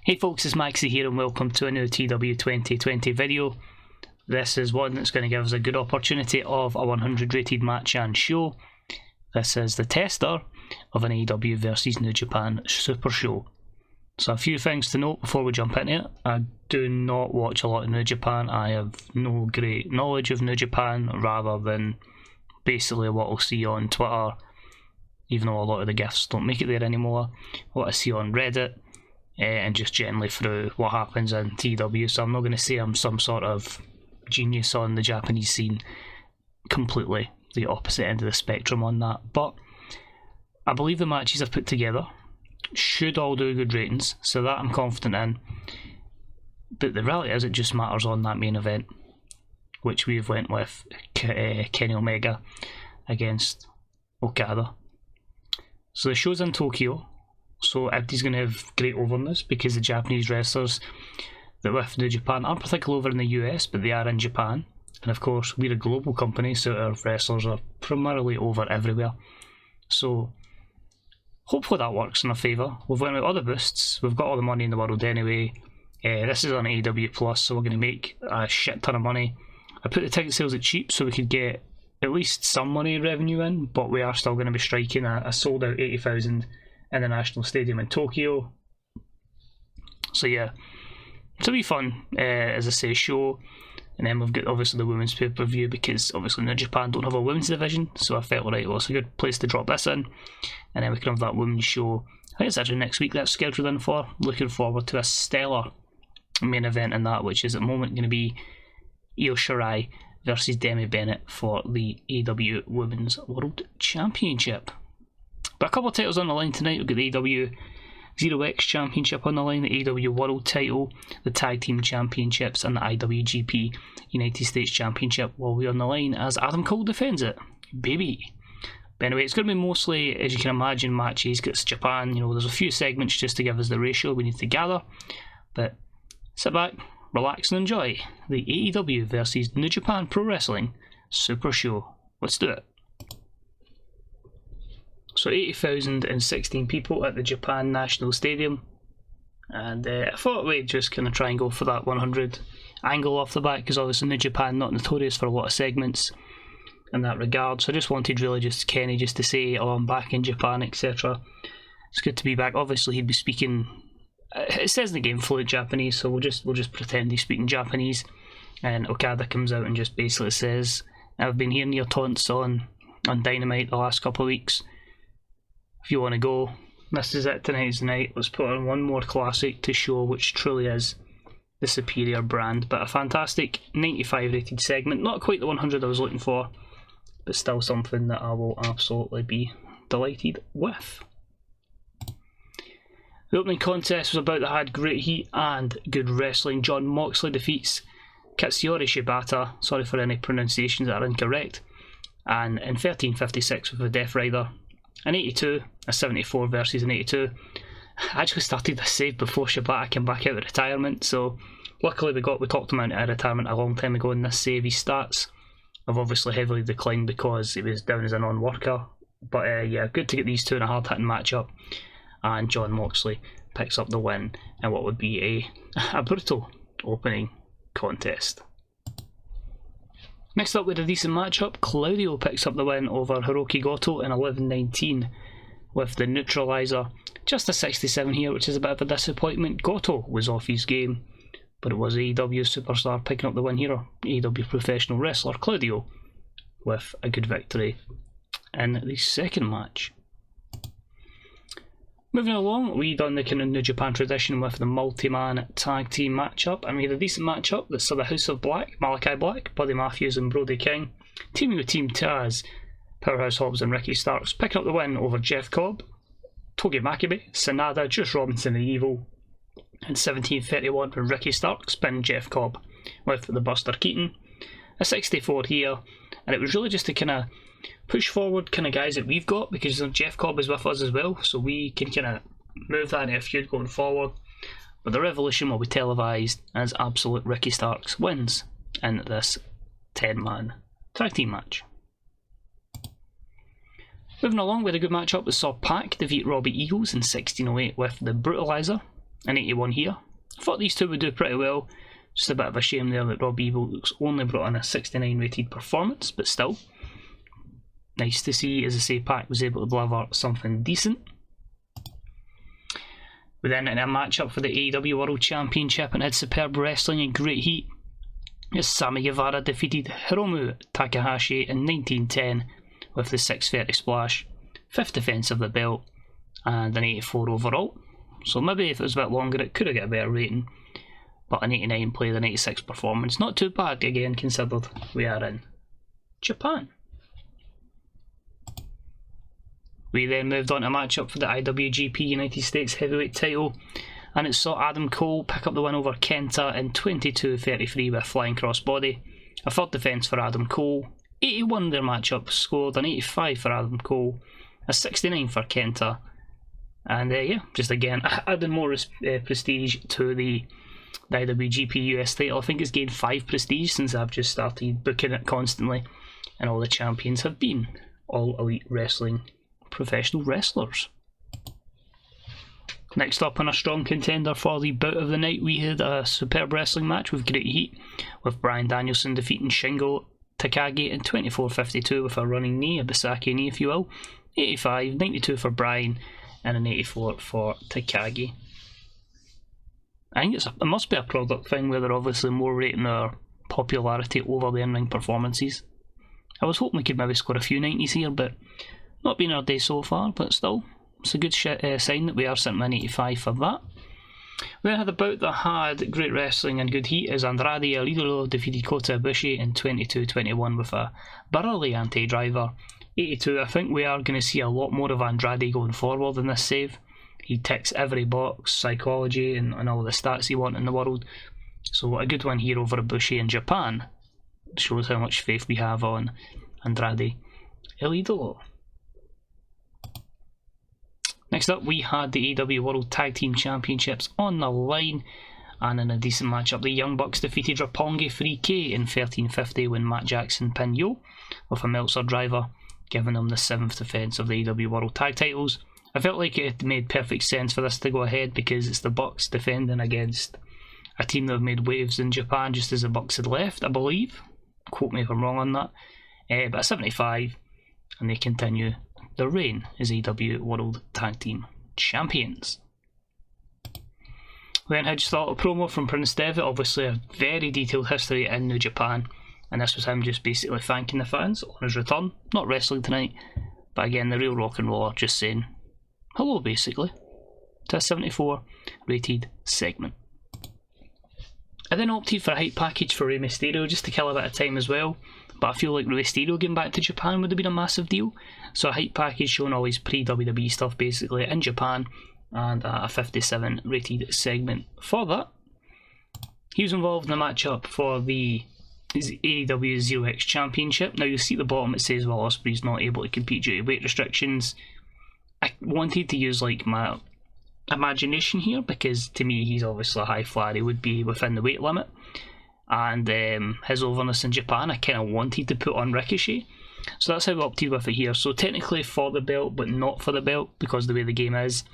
Hey folks, it's Maxie here and welcome to a new TEW2020 video. This is one that's going to give us a good opportunity of a 100 rated match and show. This is the tester of an AEW versus New Japan Supershow. So a few things to note before we jump into it. I do not watch a lot of New Japan. I have no great knowledge of New Japan rather than basically what I'll see on Twitter, even though a lot of the GIFs don't make it there anymore, what I see on Reddit, and just generally through what happens in TEW. So I'm not going to say I'm some sort of genius on the Japanese scene, completely the opposite end of the spectrum on that. But I believe the matches I've put together should all do good ratings, so that I'm confident in. But the reality is it just matters on that main event, which we've went with Kenny Omega against Okada. So the show's in Tokyo, so everybody's going to have great overness because the Japanese wrestlers that with New Japan aren't particularly over in the US, but they are in Japan. And of course, we're a global company, so our wrestlers are primarily over everywhere. So hopefully that works in our favour. We've went with other boosts, we've got all the money in the world anyway. This is on AEW Plus, so we're going to make a shit ton of money. I put the ticket sales at cheap so we could get at least some money revenue in, but we are still going to be striking a sold out 80,000 in the National Stadium in Tokyo. So yeah, it'll be fun, as I say, show. And then we've got obviously the women's pay-per-view, because obviously New Japan don't have a women's division, so I felt right, well, it's a good place to drop this in, and then we can have that women's show. I think it's actually next week that's scheduled in for. Looking forward to a stellar main event in that, which is at the moment going to be Io Shirai versus Demi Bennett for the AEW Women's World Championship. But a couple of titles on the line tonight. We've got the AEW 0X Championship on the line, the AEW World title, the Tag Team Championships, and the IWGP United States Championship will be on the line as Adam Cole defends it. Baby. But anyway, it's going to be mostly, as you can imagine, matches because it's Japan. You know, there's a few segments just to give us the ratio we need to gather. But sit back, relax, and enjoy the AEW versus New Japan Pro Wrestling Super Show. Let's do it. So 80,016 people at the Japan National Stadium, and I thought we'd just kind of try and go for that 100 angle off the bat, because obviously New Japan not notorious for a lot of segments in that regard, so I just wanted really just Kenny just to say, oh, I'm back in Japan, etc. It's good to be back. Obviously he'd be speaking, it says in the game, fluent Japanese, so we'll just pretend he's speaking Japanese, and Okada comes out and just basically says, I've been hearing your taunts on Dynamite the last couple of weeks. If you want to go, this is it, tonight's the night. Let's put on one more classic to show which truly is the superior brand. But a fantastic 95 rated segment, not quite the 100 I was looking for, but still something that I will absolutely be delighted with. The opening contest was about that had great heat and good wrestling. Jon Moxley defeats Katsuyori Shibata, sorry for any pronunciations that are incorrect, and in 13:56 with a Death Rider. An 82, a 74 versus an 82. I actually started this save before Shibata came back out of retirement, so luckily we talked him out of retirement a long time ago in this save. His stats have obviously heavily declined because he was down as a non-worker. But yeah, good to get these two in a hard-hitting matchup, and Jon Moxley picks up the win in what would be a brutal opening contest. Next up with a decent matchup, Claudio picks up the win over Hiroki Goto in 11:19 with the neutralizer. Just a 67 here, which is a bit of a disappointment. Goto was off his game, but it was AEW superstar picking up the win here. AEW professional wrestler Claudio with a good victory in the second match. Moving along, we done the kind of New Japan tradition with the multi-man tag team matchup, and we had a decent matchup that saw the House of Black, Malachi Black, Buddy Matthews and Brody King, teaming with Team Taz, Powerhouse Hobbs and Ricky Starks, picking up the win over Jeff Cobb, Togi Makabe, Sanada, Juice Robinson and Evil, and 17:31 when Ricky Starks pinned Jeff Cobb with the Buster Keaton. A 64 here, and it was really just to kind of push forward kind of guys that we've got, because Jeff Cobb is with us as well, so we can kind of move that into a feud going forward. But the Revolution will be televised as absolute Ricky Starks wins in this 10-man tag team match. Moving along with a good matchup, we saw Pac defeat Robbie Eagles in 16:08 with the Brutalizer, an 81 here. I thought these two would do pretty well. Just a bit of a shame there that Rob Eagles only brought in a 69 rated performance, but still. Nice to see, as I say, Pac was able to deliver something decent. We then had a matchup for the AEW World Championship and had superb wrestling and great heat, as Sammy Guevara defeated Hiromu Takahashi in 1910 with the 630 splash, 5th defence of the belt, and an 84 overall. So maybe if it was a bit longer it could have got a better rating, but an 89 played an 86 performance. Not too bad again, considered we are in Japan. We then moved on to a matchup for the IWGP United States Heavyweight title, and it saw Adam Cole pick up the win over Kenta in 22:33 with a flying crossbody. A 3rd defence for Adam Cole, 81 their matchup scored, an 85 for Adam Cole, a 69 for Kenta, and yeah, just again adding more prestige to the IWGP US title. I think it's gained 5 prestige since I've just started booking it constantly, and all the champions have been All Elite Wrestling professional wrestlers. Next up, on a strong contender for the bout of the night, we had a superb wrestling match with great heat, with Bryan Danielson defeating Shingo Takagi in 24:52 with a running knee, a Bisaki knee if you will, 85, 92 for Bryan and an 84 for Takagi. I think it must be a product thing where they're obviously more rating their popularity over the in-ring performances. I was hoping we could maybe score a few 90s here, but not been our day so far, but still, it's a good sign that we are sitting at 85 for that. We then had a bout that had great wrestling and good heat, as Andrade El Idolo defeated Kota Ibushi in 22:21 with a burly anti-driver, 82. I think we are going to see a lot more of Andrade going forward in this save. He ticks every box, psychology and all the stats you want in the world. So a good one here over Ibushi in Japan. Shows how much faith we have on Andrade El Idolo. Next up, we had the AEW World Tag Team Championships on the line, and in a decent matchup, the Young Bucks defeated Roppongi 3K in 13:50 when Matt Jackson pinned Yo with a Meltzer driver, giving them the 7th defence of the AEW World Tag titles. I felt like it made perfect sense for this to go ahead because it's the Bucks defending against a team that have made waves in Japan just as the Bucks had left, I believe. Quote me if I'm wrong on that. But 75, and they continue their reign as AEW World Tag Team Champions. We then had just a little promo from Prince Devitt, obviously a very detailed history in New Japan, and this was him just basically thanking the fans on his return. Not wrestling tonight, but again the real rock and roller just saying hello basically to a 74 rated segment. I then opted for a hype package for Rey Mysterio just to kill a bit of time as well, but I feel like Rey Mysterio getting back to Japan would have been a massive deal, so a hype package showing all his pre-WWE stuff basically in Japan, and a 57 rated segment for that. He was involved in a matchup for the AEW 0X Championship. Now you'll see at the bottom it says Will Ospreay's not able to compete due to weight restrictions. I wanted to use like my imagination here, because to me he's obviously a high flyer, he would be within the weight limit, and his overness in Japan I kind of wanted to put on Ricochet, so that's how we opted with it here. So technically for the belt but not for the belt because of the way the game is,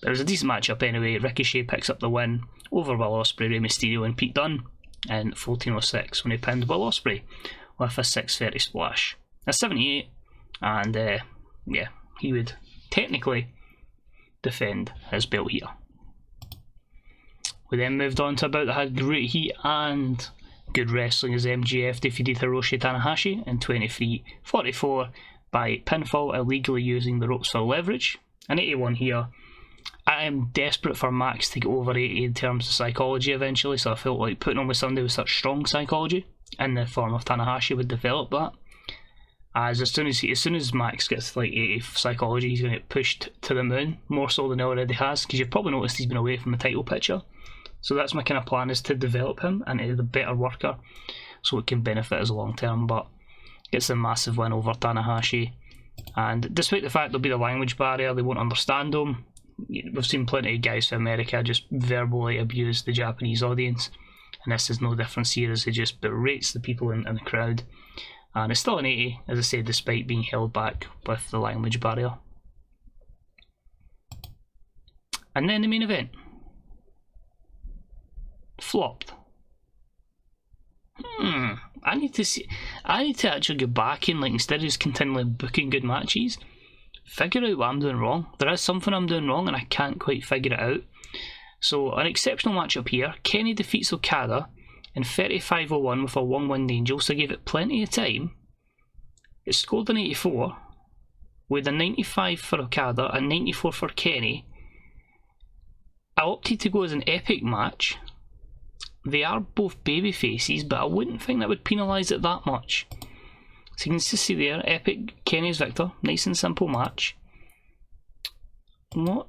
but it was a decent matchup anyway. Ricochet picks up the win over Will Ospreay, Rey Mysterio and Pete Dunne in 14:06 when he pinned Will Ospreay with a 630 splash. That's 78, and yeah, he would technically defend his belt here. We then moved on to a bout that had great heat and good wrestling as MJF defeated Hiroshi Tanahashi in 23:44 by pinfall, illegally using the ropes for leverage. An 81 here. I am desperate for Max to get over 80 in terms of psychology eventually, so I felt like putting on with somebody with such strong psychology in the form of Tanahashi would develop that. As soon as Max gets like 80 psychology, he's going to get pushed to the moon, more so than he already has, because you've probably noticed he's been away from the title picture. So that's my kind of plan, is to develop him into the better worker, so it can benefit us long term. But gets a massive win over Tanahashi, and despite the fact there'll be the language barrier, they won't understand him. We've seen plenty of guys from America just verbally abuse the Japanese audience, and this is no difference here, as he just berates the people in the crowd. And it's still an 80, as I said, despite being held back with the language barrier. And then the main event. flopped. I need to actually go back and, like, instead of just continually booking good matches, figure out what I'm doing wrong. There is something I'm doing wrong and I can't quite figure it out. So an exceptional matchup here. Kenny defeats Okada in 35:01 with a 1-1 Angel, so I gave it plenty of time. It scored an 84 with a 95 for Okada and 94 for Kenny. I opted to go as an epic match. They are both baby faces, but I wouldn't think that would penalise it that much. So you can just see there, epic, Kenny's victor, nice and simple match. What?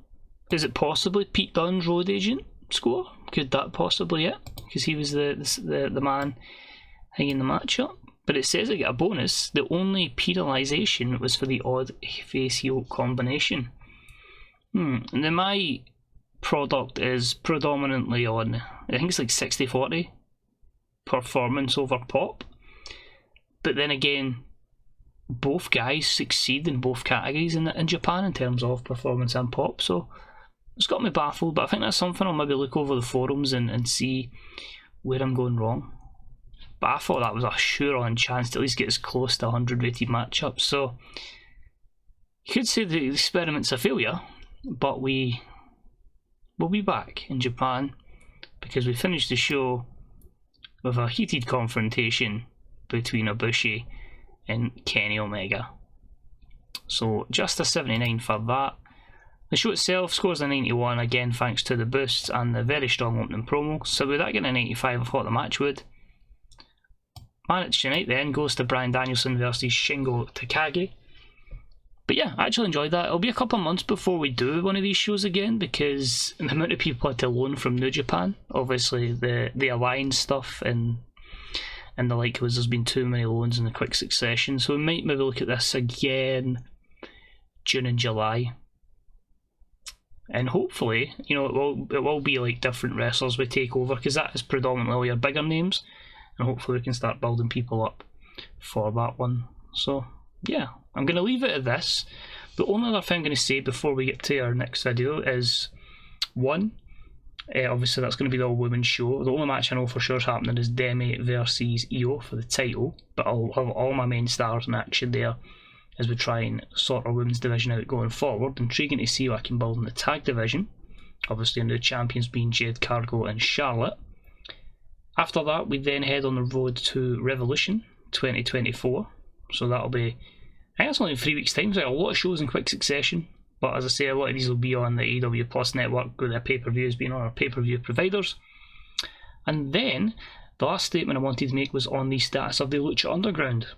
Is it possibly Pete Dunne's road agent score? Could that possibly it? Because he was the man hanging the match up. But it says I get a bonus. The only penalisation was for the odd face heel combination. And then my product is predominantly on, I think it's like 60-40 performance over pop. But then again, both guys succeed in both categories in Japan in terms of performance and pop, so it's got me baffled. But I think that's something I'll maybe look over the forums and see where I'm going wrong. But I thought that was a sure-on chance to at least get as close to 100 rated matchups. So you could say the experiment's a failure, but we'll be back in Japan because we finished the show with a heated confrontation between Ibushi and Kenny Omega. So just a 79 for that. The show itself scores a 91, again thanks to the boosts and the very strong opening promo. So with that getting an 85, I thought the match would. Match tonight then goes to Bryan Danielson versus Shingo Takagi. But yeah, I actually enjoyed that. It'll be a couple of months before we do one of these shows again because the amount of people I had to loan from New Japan, obviously the Alliance stuff and the like, was there's been too many loans in a quick succession. So we might maybe look at this again June and July. And hopefully, you know, it will be like different wrestlers we take over because that is predominantly all your bigger names. And hopefully we can start building people up for that one. So yeah, I'm going to leave it at this. The only other thing I'm going to say before we get to our next video is, one, obviously that's going to be the all-women's show. The only match I know for sure is happening is Demi versus Io for the title, but I'll have all my main stars in action there as we try and sort our women's division out going forward. Intriguing to see what I can build in the tag division. Obviously our new champions being Jade Cargill and Charlotte. After that we then head on the road to Revolution 2024. So that'll be, I think it's only in 3 weeks time, so a lot of shows in quick succession. But as I say, a lot of these will be on the AEW Plus network with their pay-per-views being on our pay-per-view providers. And then the last statement I wanted to make was on the status of the Lucha Underground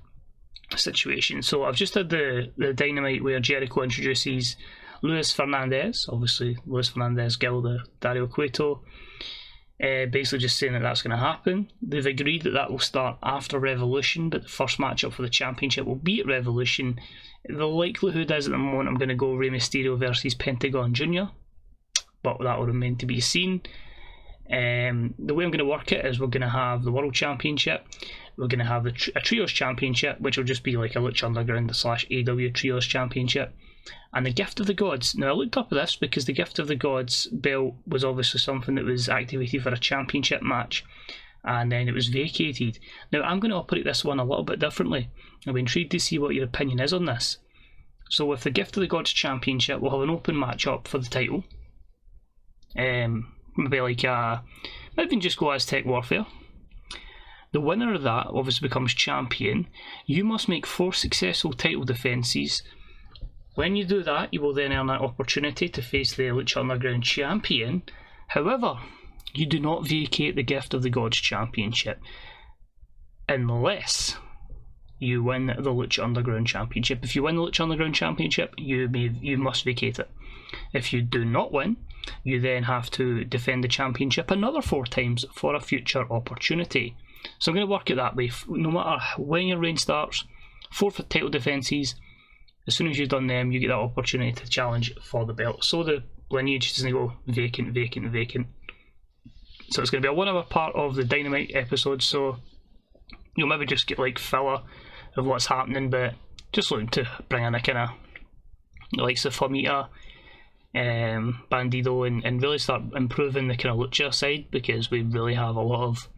situation. So I've just had the Dynamite where Jericho introduces Luis Fernandez, obviously Luis Fernandez, Gilder, Dario Cueto, basically just saying that that's going to happen. They've agreed that that will start after Revolution, but the first matchup for the championship will be at Revolution. The likelihood is at the moment I'm going to go Rey Mysterio versus Pentagon Jr., but that will remain to be seen. The way I'm going to work it is we're going to have the World Championship, we're going to have a Trios Championship, which will just be like a Lucha Underground / AEW Trios Championship, and the Gift of the Gods. Now I looked up this because the Gift of the Gods belt was obviously something that was activated for a championship match, and then it was vacated. Now I'm going to operate this one a little bit differently. I'll be intrigued to see what your opinion is on this. So with the Gift of the Gods Championship, we'll have an open match up for the title. Maybe like maybe just go Aztec Warfare. The winner of that obviously becomes champion. You must make 4 successful title defences. When you do that, you will then earn an opportunity to face the Lucha Underground champion. However, you do not vacate the Gift of the Gods Championship unless you win the Lucha Underground Championship. If you win the Lucha Underground Championship, you must vacate it. If you do not win, you then have to defend the championship another 4 times for a future opportunity. So I'm going to work it that way. No matter when your reign starts, 4 title defences. As soon as you've done them, you get that opportunity to challenge for the belt. So the lineage doesn't go vacant, vacant, vacant. So it's going to be a 1 hour part of the Dynamite episode. So you'll maybe just get like filler of what's happening, but just looking to bring in a kind of likes of Famita, Bandido and really start improving the kind of lucha side, because we really have a lot of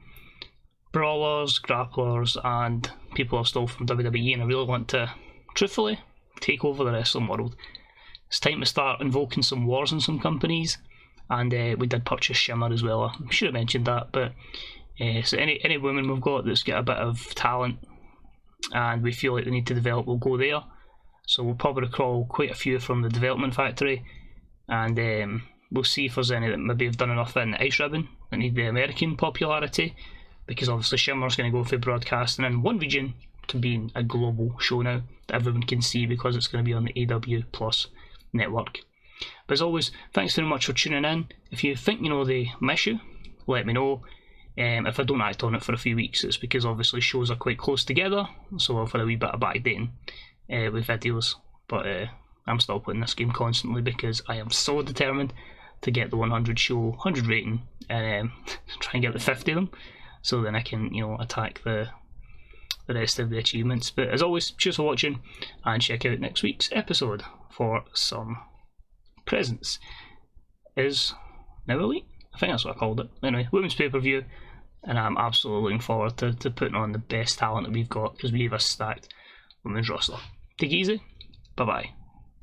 brawlers, grapplers, and people are still from WWE, and I really want to, truthfully, take over the wrestling world. It's time to start invoking some wars in some companies, and we did purchase Shimmer as well. I should have mentioned that, but so any women we've got that's got a bit of talent and we feel like they need to develop, we'll go there. So we'll probably recall quite a few from the development factory, and we'll see if there's any that maybe have done enough in Ice Ribbon that need the American popularity, because obviously Shimmer's going to go for broadcasting in one region to being a global show now that everyone can see, because it's going to be on the AEW Plus network. But as always, thanks very much for tuning in. If you think you know they miss you, let me know. If I don't act on it for a few weeks, it's because obviously shows are quite close together, so I've had a wee bit of backdating with videos, but I'm still playing this game constantly because I am so determined to get the 100 show, 100 rating, and try and get the 50 of them, so then I can, you know, attack the rest of the achievements. But as always, cheers for watching, and check out next week's episode for some presents. Is now elite? I think that's what I called it. Anyway, women's pay-per-view, and I'm absolutely looking forward to putting on the best talent that we've got, because we have a stacked women's roster. Take it easy. Bye bye.